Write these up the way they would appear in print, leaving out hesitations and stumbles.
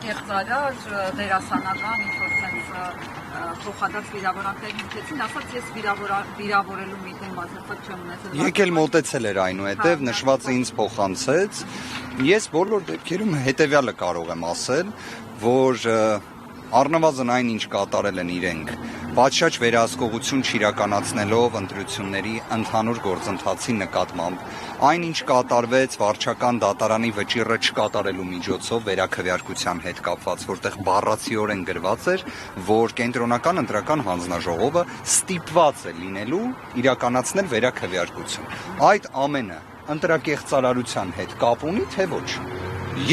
կեղծարար, դերասանական, ինչ-որ sense փոխադարձ վիրավորանքներ հնչեցին, ասաց ես վիրավորելու միտում բացարձակ չեմ ունեցել։ Եկել մոտեցել էր այնուհետև նշվածը ինձ փոխանցեց։ Ես բոլոր դեպքերում հետևյալը կարող եմ ասել, որ առնվազն այն ինչ կատարել են իրենք, պատշաճ վերահսկողություն չիրականացնելով ընտրությունների ընդհանուր գործընթացի նկատմամբ, այն ինչ կատարվեց վարչական դատարանի վճիռը չկատարելու միջոցով վերաքվեարկության հետ կապված, որտեղ բառացիորեն գրված էր, որ կենտրոնական ընտրական հանձնաժողովը ստիպված է լինելու իրականացնել վերաքվեարկություն։ Այդ ամենը ընտրակեղծարարության հետ կապ ունի, թե ոչ։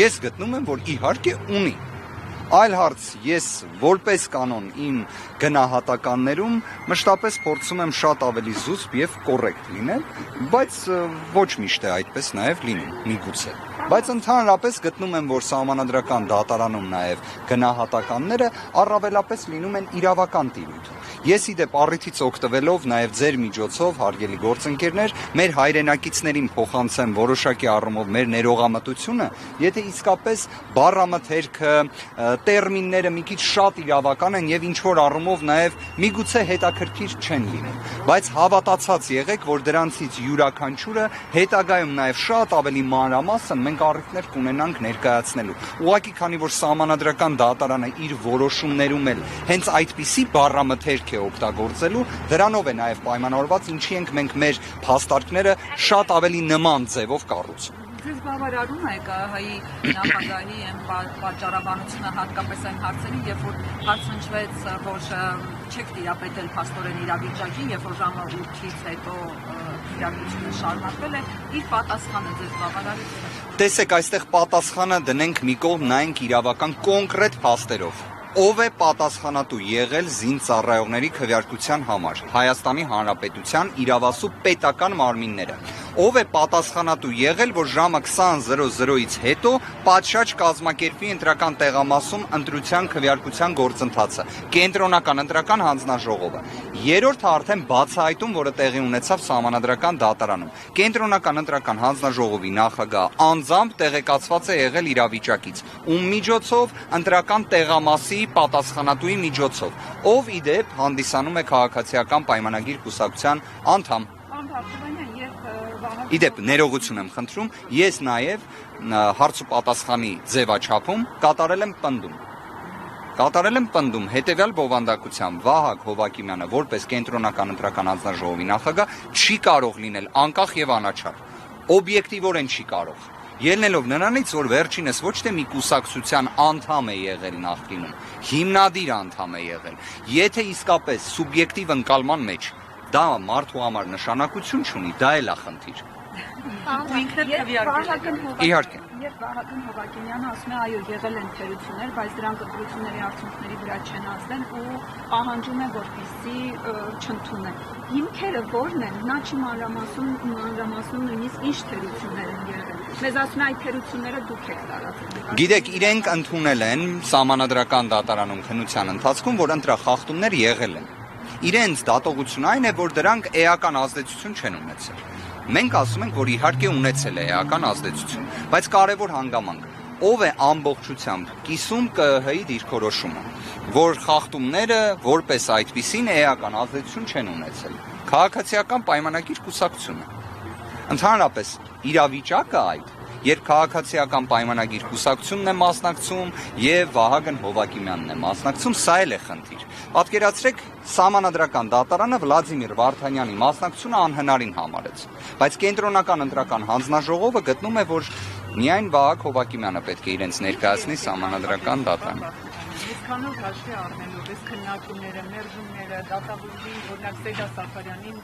Ես գտնում եմ, որ իհարկե ունի։ Այլ հարց, ես որպես կանոն իմ գնահատականներում մշտապես փորձում եմ շատ ավելի զուսպ եւ կոռեկտ լինել, բայց ոչ միշտ է այդպես նաեւ լինում, միգուցե։ Բայց ընդհանրապես գտնում եմ, որ սահմանադրական դատարանում նաեւ գնահատականները առավելապես լինում են իրավական տիրույթ։ Ես իդեպ առիթից օգտվելով նաեւ ձեր միջոցով, հարգելի գործընկերներ, մեր հայրենակիցներին փոխանցեմ որոշակի առումով մեր ներողամտությունը, եթե իսկապես բառամթերքը, տերմինները մի քիչ շատ իրավական են եւ ինչ որ առումով նաեւ միգուցե հետաքրքիր չեն լինում, բայց հավատացած եղեք, որ դրանցից յուրաքանչյուրը հետագայում նաեւ շատ ավելի մանրամասն մենք առիթներ կունենանք ներկայացնելու։ Ուղղակի քանի որ սահմանադրական դատարանը իր որոշումներում էլ հենց այդպիսի բառամթերք է օգտագործելու, դրանով է նաեւ պայմանավորված, ինչի ենք մենք մեր փաստարկները շատ ավելի նման ձևով կառուցում։ Ձեզ բավարարում է ԿՀ-ի նախագահի պատճառաբանությունը հատկապես այն հարցերին, երբ որ հարց հնչվեց, որ չեք տիրապետել փաստորեն իրավիճակին, երբ որ ժամը 8-ից հետո իրավիճակը շարունակվել է, իր պատասխանը ձեզ բավարարում է։ Տեսեք, այստեղ պատասխանը դնենք մի կողմ, նայենք իրավական կոնկրետ փաստերով։ Ով է պատասխանատու եղել զինծառայողների քվեարկության համար, Հայաստանի Հանրապետության իրավասու պետական մարմինները։ Ով է պատասխանատու եղել, որ ժամը 20:00-ից հետո պատշաճ կազմակերպի ընտրական տեղամասում ընտրության քվեարկության գործընթացը, կենտրոնական ընտրական հանձնաժողովը։ Երրորդը արդեն բացահայտում, որը տեղի ունեցավ սահմանադրական դատարանում։ Կենտրոնական ընտրական հանձնաժողովի նախագահ անձամբ տեղեկացված է եղել իրավիճակից, ում միջոցով ընտրական տեղամասի պատասխանատուի միջոցով, ով իդեպ հանդիսանում է քաղաքացիական պայմանագիր կուսակցության անդամ։ Իդեպ ներողություն եմ խնդրում, ես նաև հարց ու պատասխանի ձևաչափում կատարել եմ պնդում հետևյալ բովանդակությամբ Վահագն Հովակիմյանը որպես կենտրոնական ընտրական հանձնաժողովի նախագահ չի կարող լինել անկախ եւ անաչառ, օբյեկտիվորեն չի կարող, ելնելով նրանից, որ վերջինս ոչ թե մի կուսակցության անդամ է եղել նախկինում, հիմնադիր անդամ է եղել, եթե իսկապես սուբյեկտիվ ընկալման մեջ դա մարդու համար նշանակություն չունի, դա էլ է խնդիր։ Իհարկե։ Երբ Վահագն Հովակիմյանը ասում է, այո, եղել են թերություններ, բայց դրանք ընտրությունների արդյունքների վրա չեն ազդել ու պահանջում է, որպեսզի չընդունեն։ Հիմքերը ո՞րն են, նա չի մանրամասնում նույնիսկ ինչ թերություններ են եղել։ Մեզ ասում է, այդ թերությունները դուք եք տարածել։ Գիտեք, իրենք ընդունել են սահմանադրական դատարանում քննության ընթացքում, որ ընտրախախտումներ եղել են։ Իրենց դատողությունը այն է, որ դրանք էական ազդեցություն չեն ունեցել։ Մենք ասում ենք, որ իհարկե ունեցել է էական ազդեցություն, բայց կարևոր հանգամանք, ով է ամբողջությամբ կիսում ԿՀ-ի դիրքորոշումը, որ խախտումները որպես այդպիսին էական ազդեցություն չեն ունեցել։ Քաղաքացիական պայմանագիր կուսակցությունը։ Ընդհանրապես իրավիճակը այդ, երբ քաղաքացիական պայմանագիր կուսակցությունն է մասնակցում եւ Վահագն Հովակիմյանն է մասնակցում, սա էլ է խնդիր։ Պատկերացրեք, սահմանադրական դատարանը Վլադիմիր Վարդանյանի մասնակցությունը անհնարին համարեց, բայց կենտրոնական ընտրական հանձնաժողովը գտնում է, որ միայն Վահագն Հովակիմյանը պետք է իրենց ներկայացնի սահմանադրական դատարան։ Այսքանով հաշվի առնելով այս քննարկումները, մերժումները, դատավորի, օրինակ Սեյդա Սաֆարյանին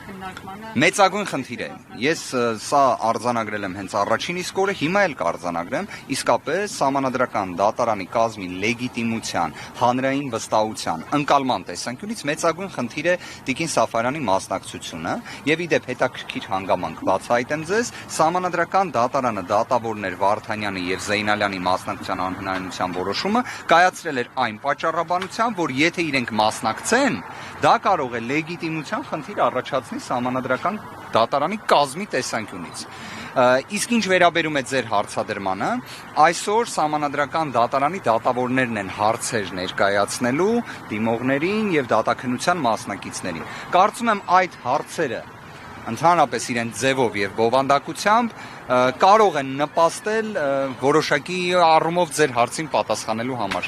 քննարկմանը մեծագույն խնդիր է։ Ես սա արձանագրել եմ հենց առաջին իսկ օրը, հիմա էլ կարձանագրեմ, իսկապես սահմանադրական դատարանի կազմի լեգիտիմության, հանրային վստահության, ընկալման տեսանկյունից մեծագույն խնդիր է Տիկին Սաֆարյանի մասնակցությունը, եւ իդեպ հետաքրքիր հանգամանք բացահայտեմ ձեզ, սահմանադրական դատարանը դատավորներ Վարդանյանի եւ Զեյնալյանի մասնակցության անհնարինության որոշումը կայացրել էր այն պատճառաբանությամբ, որ եթե իրենք մասնակցեն, դա կարող է լեգիտիմության խնդիր առաջացնի սահմանադրական դատարանի կազմի տեսանկյունից։ Իսկ ինչ վերաբերում է ձեր հարցադրմանը, այսօր Սահմանադրական դատարանի դատավորներն են հարցեր ներկայացնելու դիմողներին եւ դատաքննության մասնակիցներին։ Կարծում եմ այդ հարցերը ընդհանրապես իրենց ձևով եւ բովանդակությամբ կարող են նպաստել որոշակի առումով ձեր հարցին պատասխանելու համար։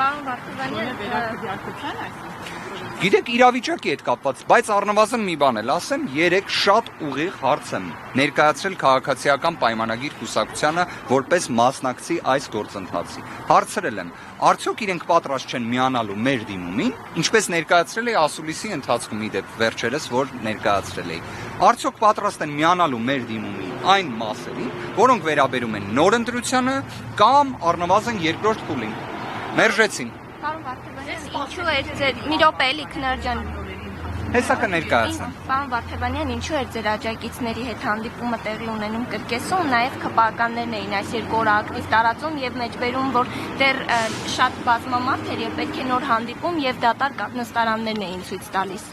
Գիտեք, իրավիճակի հետ կապված, բայց առնվազն մի բան էլ ասեմ, 3 շատ ուղիղ հարց եմ ներկայացրել քաղաքացիական պայմանագիր կուսակցությանը որպես մասնակցի այս գործընթացի։ Հարցրել եմ, արդյոք իրենք պատրաստ չեն միանալու մեր դիմումին, ինչպես ներկայացրել էի ասուլիսի ընթացքում իդեպ վերջերս, որ ներկայացրել էի։ Արդյոք պատրաստ են միանալու մեր դիմումին այն մասերին, որոնք վերաբերում են նոր ընտրությանը կամ առնվազն երկրորդ փուլին։ Մերժեցին։ Ինչու էր ձեր մի րոպե էլի քննարկան Հեսա կներկայացնեմ։ Պարոն Վարդևանյան, ինչու էր ձեր աջակիցների հետ հանդիպումը տեղի ունենում Կրկեսում, նաև ԿՊԱ-ականներն էին այս երկու օրը ակտիվ տարածում եւ մեջբերում, որ դեռ շատ բազմամարդ էր եւ պետք է նոր հանդիպում եւ դատարկ նստարաններն էին ցույց տալիս։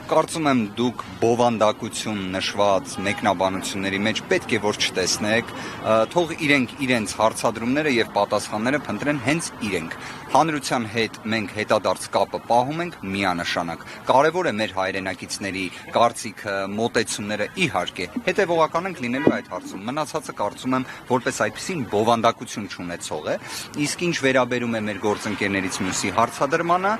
Կարծում եմ դուք բովանդակություն նշված մեկնաբանությունների մեջ պետք է որ չտեսնեք, թող իրենք իրենց հարցադրումները եւ պատասխանները փնտրեն հենց իրենք։ Հանրության հետ մենք հետադարձ կապը պահում ենք միանշանակ։ Կարևոր է մեր հայրենակիցների կարծիքը, մոտեցումները իհարկե։ Հետևողական ենք լինելու այդ հարցում։ Մնացածը կարծում եմ որպես այդպիսին բովանդակություն չունեցող է։ Իսկ ինչ վերաբերում է մեր գործընկերներից մյուսի հարցադրմանը,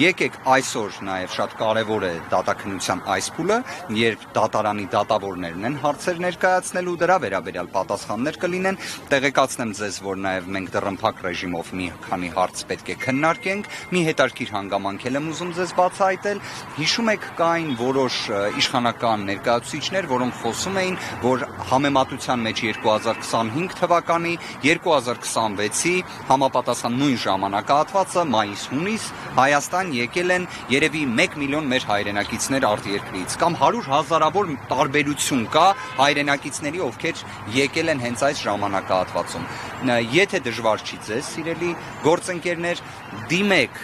եկեք այսօր նաեւ շատ կարևոր է դատաքննության այս փուլը, երբ դատարանի դատավորներն են հարցեր ներկայացնելու, դրա վերաբերյալ պատասխաններ կլինեն։ Տեղեկացնեմ ձեզ, որ նաեւ մենք դռնփակ ռեժիմով մի քանի հարց պետք է քննարկենք, մի հետարքիր հանգամանք եմ ուզում ձեզ բացահայտել։ Հիշում եք, կային որոշ իշխանական ներկայացուցիչներ, որոնք խոսում էին, որ համեմատության մեջ 2025 թվականի 2026-ի համապատասխան նույն ժամանակահատվածը մայիս-հունիս Հայաստան եկել են երևի 1 միլիոն մեր հայրենակիցներ արտերկրից կամ 100,000-ավոր տարբերություն կա հայրենակիցների, ովքեր եկել են հենց այս ժամանակահատվածում։ Եթե դժվար չի ձեզ, սիրելի գործընկերներ, դիմեք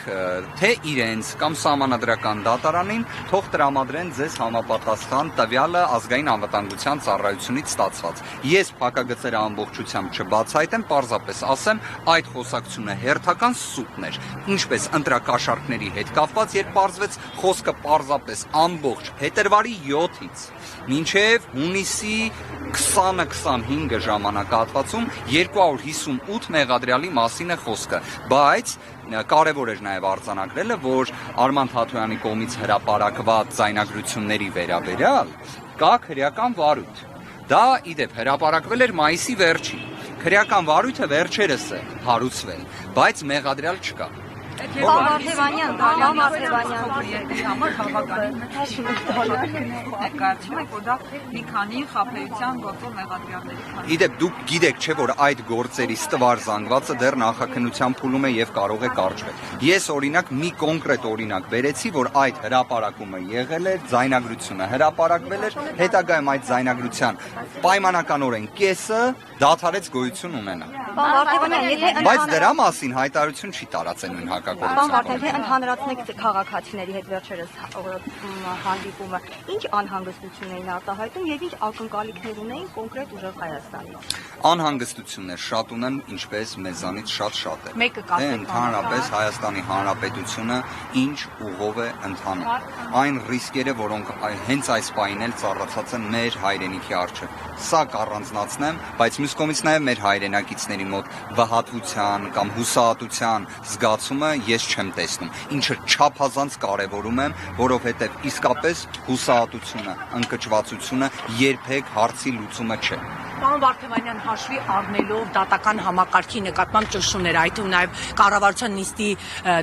թե իրենց կամ Սահմանադրական դատարանին, թող տրամադրեն ձեզ համապատասխան տվյալը ազգային անվտանգության ծառայությունից ստացված։ Ես փակագծերը ամբողջությամբ չբացահայտեմ, պարզապես ասեմ, այդ խոսակցությունը հերթական սուտն էր, ինչպես ընտրակաշառքների հետ կապված, երբ պարզվեց խոսքը պարզապես ամբողջ փետրվարի 7-ից մինչև հունիսի 20-25 ժամանակահատվածում 258 մեղադրյալի մասին է խոսքը, բայց կարևոր էր նաև արձանագրելը, որ Արման Թաթոյանի կողմից հրապարակված ձայնագրությունների վերաբերյալ կա քրեական վարույթ։ Դա իդեպ հրապարակվել էր մայիսի վերջին։ Քրեական վարույթը վերջերս է հարուցվել, բայց մեղադրյալ չկա։ Իդեպ դուք գիտեք, չէ՞ որ այդ գործերի ստվար զանգվածը դեռ նախաքննության փուլում է եւ կարող է կարճվել։ Ես օրինակ մի կոնկրետ օրինակ բերեցի, որ այդ հրապարակումը եղել է, ձայնագրությունը հրապարակվել էր, հետագայում այդ ձայնագրության պայմանականորեն կեսը դադարեց գոյություն ունենալ։ Բայց դրա մասին հայտարարություն չի տարածել նույն հակակորձությունը։ Պարոն Վարդևանյան, ընդհանրացնեք քաղաքացիների հետ վերջերս հանդիպումը, ինչ անհանգստություն էին արտահայտում եւ ինչ ակնկալիքներ ունեին կոնկրետ ուժեղ Հայաստանի։ Անհանգստություններ շատ ունեն, ինչպես մեզանից շատ է։ Մեկը կասեք, ընդհանրապես Հայաստանի Հանրապետությունը ինչ ուղով է ընթանում։ Այն ռիսկերը, որոնք հենց այս պահին էլ ծառացած են մեր հայրենիքի առջև։ Սա կառանձնացնեմ, բայց մյուս կողմից նաև մեր հայրենակիցների մոտ վհատության կամ հուսահատության զգացումը ես չեմ տեսնում, ինչը չափազանց կարևորում եմ, որովհետև իսկապես հուսահատությունը, ընկճվածությունը երբեք հարցի լուծումը չէ։ Պարոն Վարդևանյան, հաշվի առնելով դատական համակարգի նկատմամբ ճնշումները, այդ թվում նաև կառավարության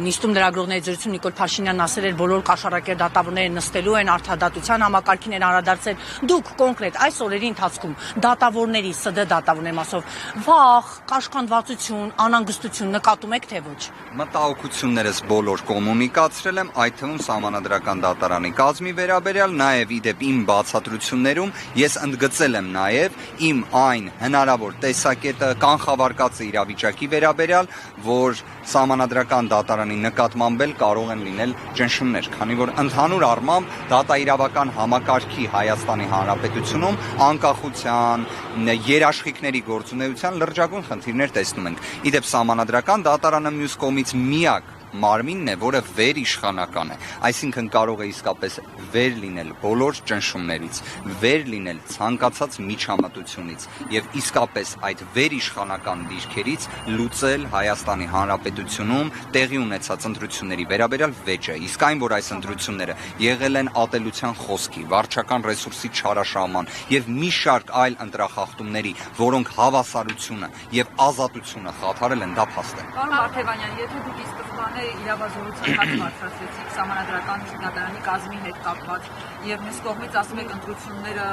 նիստում լրագրողների զրույցում Նիկոլ Փաշինյանն ասել էր, բոլոր կաշառակեր դատավորները նստելու են, արդարադատության համակարգին են անդրադարձել։ Դուք կոնկրետ այս օրերի ընթացքում դատավորների, ՍԴ դատավորների մասով վախ, կաշկանդվածություն, անհանգստություն նկատում եք թե ոչ։ Մտահոգ տեղեկություններս բոլոր կոմունիկացրել եմ, այդ թվում Սահմանադրական դատարանի կազմի վերաբերյալ, նաև իդեպ իմ բացատրություններում ես ընդգծել եմ նաև իմ այն հնարավոր տեսակետը կանխավարկած իրավիճակի վերաբերյալ, որ Սահմանադրական դատարանի նկատմամբ էլ կարող են լինել ճնշումներ, քանի որ ընդհանուր առմամբ դատաիրավական համակարգի Հայաստանի Հանրապետությունում անկախության, երաշխիքների գործունեության լրջագույն խնդիրներ տեսնում ենք։ Իդեպ Սահմանադրական դատարանը մյուս կողմից միակ մարմինն է, որը վերիշխանական է, այսինքն կարող է իսկապես վեր լինել բոլոր ճնշումներից, վեր լինել ցանկացած միջամտությունից եւ իսկապես այդ վերիշխանական դիրքերից լուծել Հայաստանի Հանրապետությունում տեղի ունեցած ընտրությունների վերաբերյալ վեճը, իսկ այն, որ այս ընտրությունները եղել են ատելության խոսքի, վարչական ռեսուրսի չարաշահման եւ մի շարք այլ ընտրախախտումների, որոնք հավասարությունը եւ ազատությունը խաթարել են, դա փաստ է։ Պարոն Վարդևանյան, եթե դուք ի սկզբանե իրավազորության հարց բարձրացրեցիք Սահմանադրական դատարանի կազմի հետ կապված եւ մյուս կողմից ասում եք ընտրությունները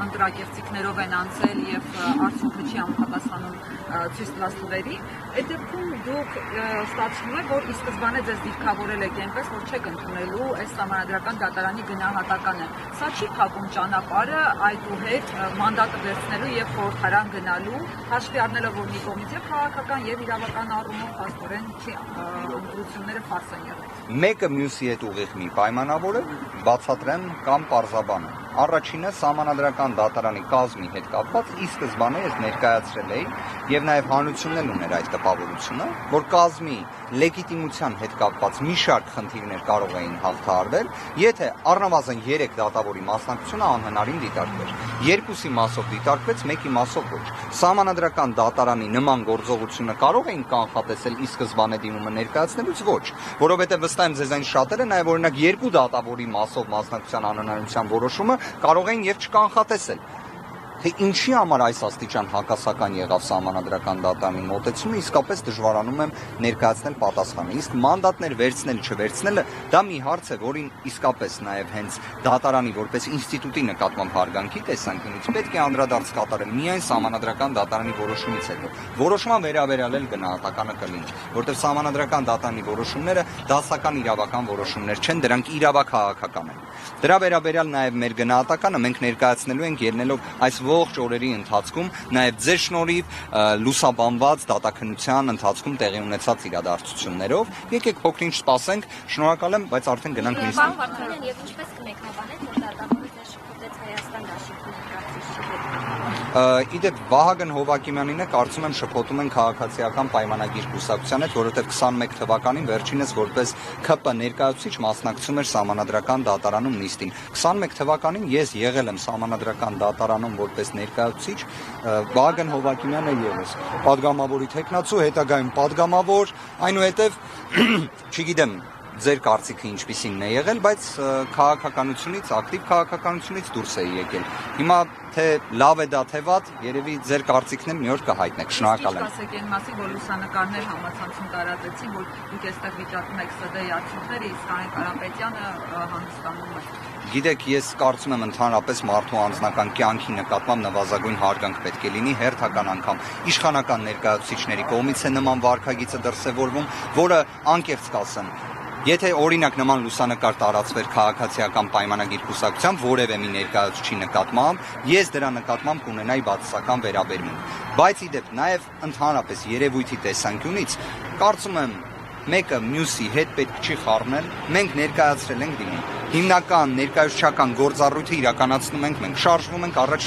ընտրակեղծիքներով են անցել եւ արդյունքը չի համապատասխանում ցույց տված թվերի, այդ դեպքում դուք ստացվում է, որ ի սկզբանե ձեզ դիրքավորել եք այնպես, որ չեք ընդունելու այս Սահմանադրական դատարանի գնահատականը։ Սա չի փակում ճանապարհը այդուհետ մանդատը վերցնելու եւ խորհրդարան գնալու, հաշվի առնելով, որ մի կողմից եւ քաղաքական եւ իրավական առումով փաստորեն չի ընտրությունները ֆարս են եղել։ Մեկը մյուսի հետ ուղիղ մի պայմանավոր է, բացատրեմ կամ պարզաբանեմ։ Առաջինը Սահմանադրական դատարանի կազմի հետ կապված ի սկզբանե ես ներկայացրել էի եւ նաեւ հանրությունն ուներ այդ տպավորությունը, որ կազմի լեգիտիմության հետ կապված մի շարք խնդիրներ կարող էին հաղթահարվել, եթե առնվազն 3 դատավորի մասնակցությունը անհնարին դիտարկվեր։ 2-ի մասով դիտարկվեց, 1-ի մասով ոչ։ Սահմանադրական դատարանի նման գործողությունը կարող էին կանխատեսել ի սկզբանե դիմումը ներկայացնելուց ոչ, որովհետեւ վստահ եմ ձեզ այն շատերը նաեւ օրինակ 2 դատավորի մասով մասնակցության անհնարինության որոշումը կարող էին եւ չկանխատեսել։ Թե ինչի համար այս աստիճան հակասական եղավ Սահմանադրական դատարանի մոտեցումը, իսկապես դժվարանում եմ ներկայացնել պատասխանը։ Իսկ մանդատներ վերցնել չվերցնելը դա մի հարց է, որին իսկապես նաև հենց դատարանի որպես ինստիտուտի նկատմամբ հարգանքի տեսանկյունից պետք է անդրադարձ կատարել միայն Սահմանադրական դատարանի որոշումից հետո։ Որոշման վերաբերյալ էլ գնահատականը կլինի, որտեղ Սահմանադրական դատարանի որոշումները դասական իրավական որոշումներ չեն, դրանք իրավաքաղաքական են։ Դրա վերաբերյալ նաև մեր գնահատականը մենք ներկայացնելու ենք ելնելով այս ողջ օրերի ընթացքում նաև ձեր շնորհիվ լուսաբանված դատաքննության ընթացքում տեղի ունեցած իրադարձություններով եկեք փոքրինչ սպասենք, շնորհակալ եմ, բայց արդեն գնանք նիստին։ Պարոն Վարդանյան, եւ ինչպես կմեկնաբանեք, որ դատավորը ձեր շփոթեց Հայաստան դաշինքի Իդեպ Վահագն Հովակիմյանին կարծում եմ շփոթում են քաղաքացիական պայմանագիր կուսակցության հետ, որովհետև 21 թվականին վերջինս որպես ԿՊ ներկայացուցիչ մասնակցում էր Սահմանադրական դատարանում նիստին։ 21 թվականին ես եղել եմ Սահմանադրական դատարանում որպես ներկայացուցիչ, Վահագն Հովակիմյանը ևս падգամավորի թեկնածու, հետագայում падգամավոր, այնուհետև չգիտեմ ձեր կարծիքը ինչպիսին է եղել, բայց քաղաքականությունից, ակտիվ քաղաքականությունից դուրս է եկել։ Հիմա թե լավ է դա թե վատ, երևի ձեր կարծիքն էլ մի օր կհայտնեք։ Շնորհակալ եմ։ Ասեք այն մասին, որ լուսանկարներ համացանցում տարածեցին, որ դուք այստեղ վիճակում եք ՍԴ-ի արդյունքները, իսկ Արեն Կարապետյանը հանդիսանում է։ Գիտեք, ես կարծում եմ ընդհանրապես մարդու անձնական կյանքի նկատմամբ նվազագույն հարգանք պետք է լինի հերթական անգամ իշխանական ներկայացուցիչների կողմից է նման վարքագիծը դրսևորվում, որը անկեղծ կասեմ, եթե օրինակ նման լուսանկար տարածվեր քաղաքացիական պայմանագիր կուսակցությամբ որևէ մի ներկայացուցչի նկատմամբ, ես դրա նկատմամբ կունենայի բացասական վերաբերմունք։ Բայց իդեպ նաև ընդհանրապես երևույթի տեսանկյունից կարծում եմ մեկը մյուսի հետ պետք չի խառնել, մենք ներկայացրել ենք դիմում։ Հիմնական ներկայացուցչական գործառույթը իրականացնում ենք մենք, շարժվում ենք առաջ